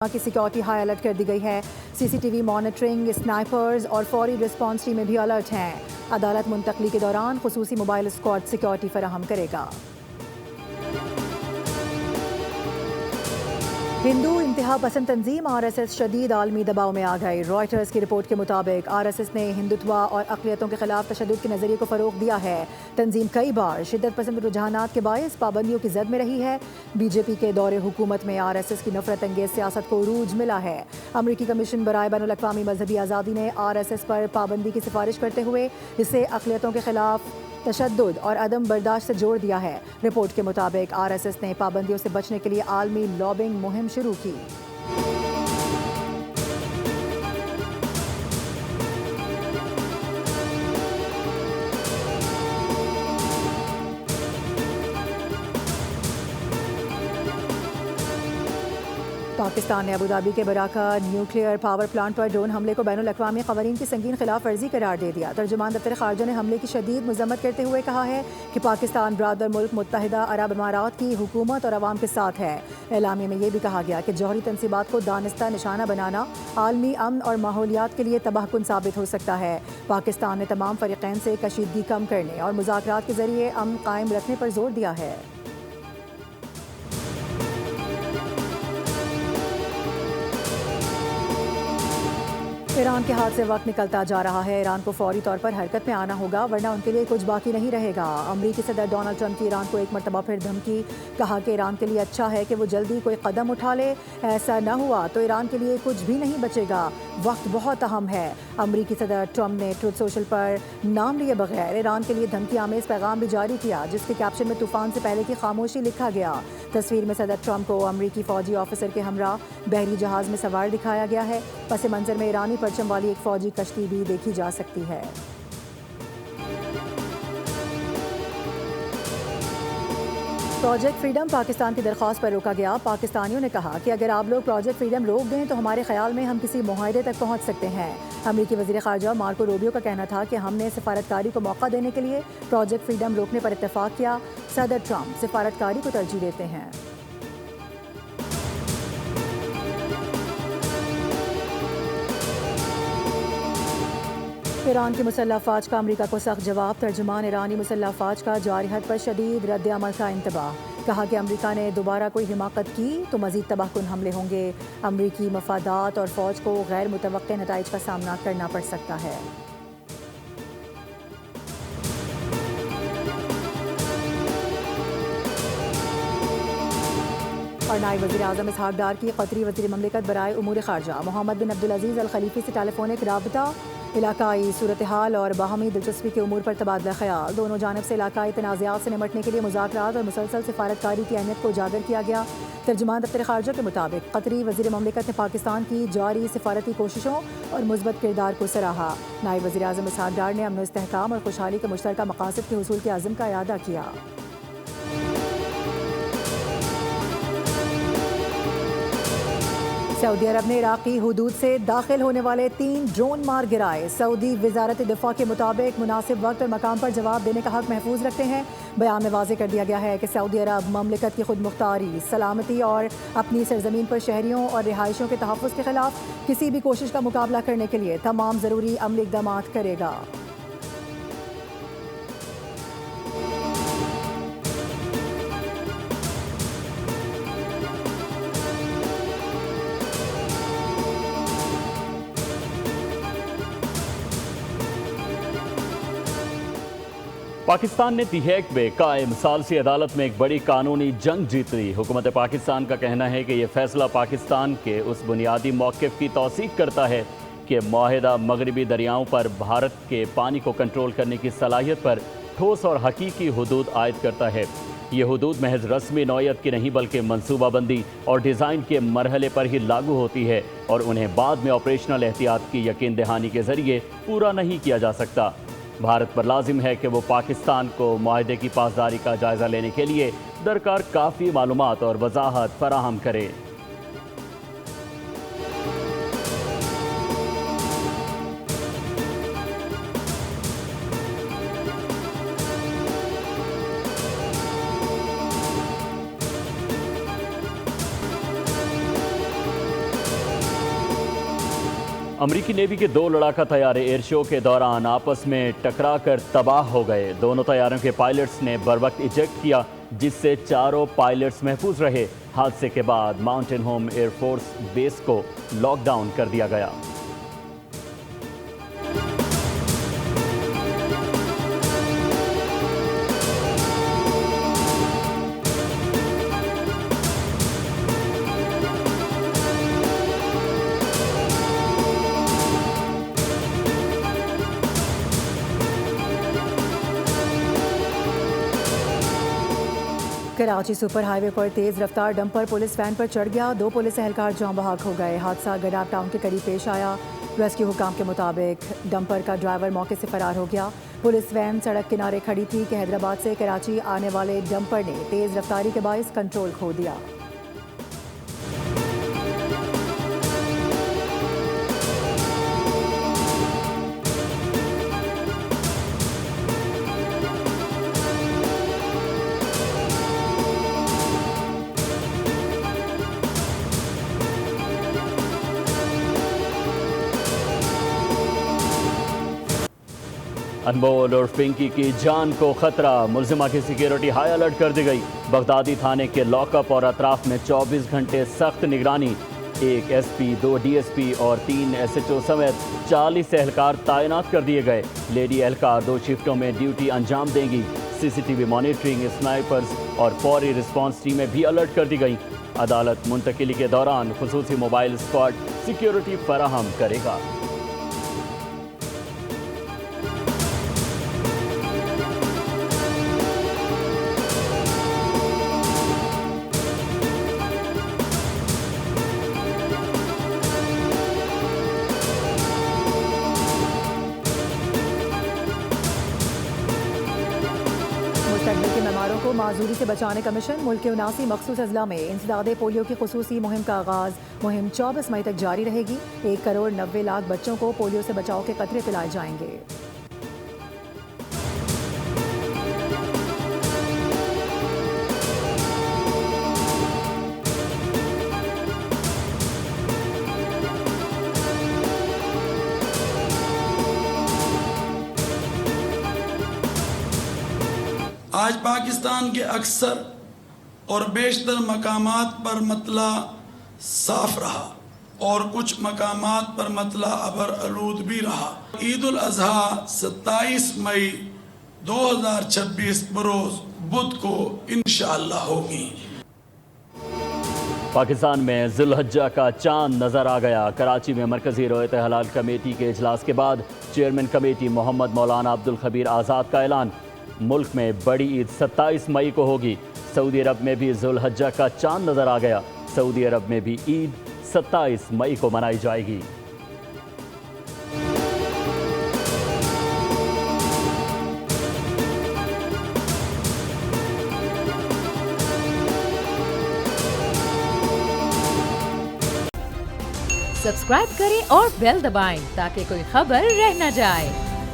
की security high alert कर दी गई है। सीसीटीवी मॉनिटरिंग, स्नाइपर्स और फौरी रिस्पांस टीमें भी अलर्ट हैं। अदालत मुंतकली के दौरान खुसूसी मोबाइल स्क्वाड सिक्योरिटी फराहम करेगा। हिंदू इंतहा पसंद तंजीम RSS शदीद आलमी दबाव में आ गई। रॉयटर्स की रिपोर्ट के मुताबिक RSS ने हिंदुत्व और अक़लियतों के खिलाफ तशद्दुद के नज़रिए को फ़रोग़ दिया है। तंजीम कई बार शिद्दत पसंद रुझानात के बायस पाबंदियों की जद में रही है। BJP के दौरे हुकूमत में RSS की नफरत अंगेज सियासत को उरूज मिला है। अमरीकी कमीशन बराए बैनुल-अक़वामी मजहबी आज़ादी ने RSS पर पाबंदी की सिफारिश करते हुए इसे अक़लियतों के खिलाफ तशद्दुद और अदम बर्दाश्त से जोड़ दिया है। रिपोर्ट के मुताबिक RSS ने पाबंदियों से बचने के लिए आलमी लॉबिंग मुहिम शुरू की। पाकिस्तान ने अबूधाबी के बराका न्यूक्लियर पावर प्लांट पर ड्रोन हमले को बैनुल-अक़वामी क़वानीन की संगीन खिलाफ वर्जी करार दे दिया। तर्जुमान दफ्तर ख़ारजा ने हमले की शदीद मज़म्मत करते हुए कहा है कि पाकिस्तान ब्रादर मुल्क मुत्तहिदा अरब अमारात की हुकूमत और अवाम के साथ है। एलामिया में यह भी कहा गया कि जौहरी तनसीबात को दानिस्ता निशाना बनाना आलमी अमन और माहौलियात के लिए तबाहकुन साबित हो सकता है। पाकिस्तान ने तमाम फ़रीक़ैन से कशीदगी कम करने और मुज़ाकरात के ज़रिए अमन कायम रखने पर जोर दिया है। ईरान के हाथ से वक्त निकलता जा रहा है। ईरान को फौरी तौर पर हरकत में आना होगा, वरना उनके लिए कुछ बाकी नहीं रहेगा। अमरीकी सदर डोनाल्ड ट्रंप की ईरान को एक मरतबा फिर धमकी। कहा कि ईरान के लिए अच्छा है कि वो जल्दी कोई कदम उठा ले, ऐसा न हुआ तो ईरान के लिए कुछ भी नहीं बचेगा। वक्त बहुत अहम है। अमरीकी सदर ट्रंप ने ट्रुथ सोशल पर नाम लिए बगैर ईरान के लिए धमकी आमेज पैगाम भी जारी किया, जिसके कैप्शन में तूफान से पहले की खामोशी लिखा गया। तस्वीर में सदर ट्रंप को अमरीकी फौजी ऑफिसर के हमरा बहरी जहाज में सवार दिखाया गया है। पस मंजर में ईरानी परचम वाली एक फौजी कश्ती भी देखी जा सकती है। प्रोजेक्ट फ्रीडम पाकिस्तान की दरख्वास्त पर रोका गया। पाकिस्तानियों ने कहा कि अगर आप लोग प्रोजेक्ट फ्रीडम रोक दें तो हमारे ख्याल में हम किसी मुआहदे तक पहुंच सकते हैं। अमरीकी वज़ीर ख़ारजा मार्को रूबियो का कहना था कि हमने सिफारतकारी को मौका देने के लिए प्रोजेक्ट फ्रीडम रोकने पर इत्तेफाक किया। सदर ट्रंप सिफारतकारी को तरजीह देते हैं। ईरान की मुसल्लह फ़ौज का अमरीका को सख्त जवाब। तर्जुमान ईरानी मुसल्लह फ़ौज का जारी हद पर शदीद रद्द अमल का इंतबाह। कहा कि अमरीका ने दोबारा कोई हिमाकत की तो मज़ीद तबाहकुन हमले होंगे। अमरीकी मफादात और फ़ौज को गैर मुतवक्के नताइज का सामना करना पड़ सकता है। और नायब वज़ीर आज़म इसहाक़ डार की क़तरी वज़ीर ममलिकत बराए उमूर ख़ारजा मोहम्मद बिन अब्दुल अज़ीज़ अल खलीफ़ी से टेलीफोनिक राबता, इलाकाई सूरत हाल और बाहमी दिलचस्पी के उमूर पर तबादला ख्याल। दोनों जानिब से इलाकाई तनाज़ात से निमटने के लिए मुज़ाकरात और मुसलसल सिफारतकारी की अहमियत को उजागर किया गया। तर्जुमान दफ्तर ख़ारजा के मुताबिक क़तरी वज़ीर ममलिकत ने पाकिस्तान की जारी सिफारती कोशिशों और मुस्बत किरदार को सराहा। नायब वज़ीर आज़म इसहाक़ डार ने अमन इस्तेहकाम और खुशहाली के मुश्तरका मकासद के हुसूल के अज़्म का इरादा किया। सऊदी अरब ने इराक़ी हुदूद से दाखिल होने वाले 3 ड्रोन मार गिराए। सऊदी वज़ारत दिफ़ा के मुताबिक मुनासिब वक्त और मकाम पर जवाब देने का हक़ महफूज रखते हैं। बयान में वाज़ेह कर दिया गया है कि सऊदी अरब ममलिकत की खुद मुख्तारी, सलामती और अपनी सरजमीन पर शहरियों और रिहायशियों के तहफ़्फ़ुज़ के खिलाफ किसी भी कोशिश का मुकाबला करने के लिए तमाम ज़रूरी अमली इक़दामात करेगा। पाकिस्तान ने दी हेग में कायम सालसी अदालत में एक बड़ी कानूनी जंग जीत ली। हुकूमत पाकिस्तान का कहना है कि यह फैसला पाकिस्तान के उस बुनियादी मौक़िफ़ की तौसीक़ करता है कि मुआहिदा मगरबी दरियाओं पर भारत के पानी को कंट्रोल करने की सलाहियत पर ठोस और हकीकी हुदूद आयद करता है। ये हुदूद महज रस्मी नौयत की नहीं बल्कि मनसूबाबंदी और डिज़ाइन के मरहले पर ही लागू होती है और उन्हें बाद में ऑपरेशनल एहतियात की यकीन दहानी के ज़रिए पूरा नहीं किया जा सकता। भारत पर लाजिम है कि वो पाकिस्तान को मुआहदे की पासदारी का जायज़ा लेने के लिए दरकार काफ़ी मालूमात और वजाहत फराहम करे। अमरीकी नेवी के 2 लड़ाका तैयारे एयर शो के दौरान आपस में टकराकर तबाह हो गए। दोनों तैयारों के पायलट्स ने बरवक्त इजेक्ट किया, जिससे चारों पायलट्स महफूज रहे। हादसे के बाद माउंटेन होम एयरफोर्स बेस को लॉकडाउन कर दिया गया। कराची सुपर हाईवे पर तेज रफ्तार डंपर पुलिस वैन पर चढ़ गया। 2 पुलिस एहलकार जाम बहक हो गए। हादसा गडाब टाउन के करीब पेश आया। रेस्क्यू हुकाम के मुताबिक डंपर का ड्राइवर मौके से फरार हो गया। पुलिस वैन सड़क किनारे खड़ी थी कि हैदराबाद से कराची आने वाले डंपर ने तेज रफ्तारी के बाइस कंट्रोल खो दिया। अनमोल और पिंकी की जान को खतरा। मुलजिमा की सिक्योरिटी हाई अलर्ट कर दी गई। बगदादी थाने के लॉकअप और अतराफ में 24 घंटे सख्त निगरानी। 1 SP, 2 DSP और 3 SHO समेत 40 एहलकार तैनात कर दिए गए। लेडी एहलकार 2 शिफ्टों में ड्यूटी अंजाम देंगी। CCTV मॉनिटरिंग, स्नाइपर्स और फौरी रिस्पांस टीमें भी अलर्ट कर दी गई। अदालत मुंतकिली के दौरान खुसूसी मोबाइल स्क्वाड सिक्योरिटी फराहम करेगा। मुस्तकबिल के बीमारों को माजूरी से बचाने का मिशन। मुल्क के 79 मखसूस अजला में इंसदादे पोलियो की खुसूसी मुहिम का आगाज। मुहिम 24 मई तक जारी रहेगी। 1 करोड़ 90 लाख बच्चों को पोलियो से बचाव के कतरे पिलाए जाएंगे। आज पाकिस्तान के अक्सर और बेशतर मकामात पर मतला साफ रहा और कुछ मकामात पर मतला अबर आलूद भी रहा। ईद उल अजहा 27 मई 2026 बरोज बुध को इंशाअल्लाह होगी। पाकिस्तान में जुल्हज्जा का चांद नजर आ गया। कराची में मरकजी रोयत हलाल कमेटी के इजलास के बाद चेयरमैन कमेटी मोहम्मद मौलाना अब्दुल खबीर आज़ाद का ऐलान। मुल्क में बड़ी ईद 27 मई को होगी। सऊदी अरब में भी जुल्हज्जा का चांद नजर आ गया। सऊदी अरब में भी ईद 27 मई को मनाई जाएगी। सब्सक्राइब करें और बेल दबाएं ताकि कोई खबर रह न जाए।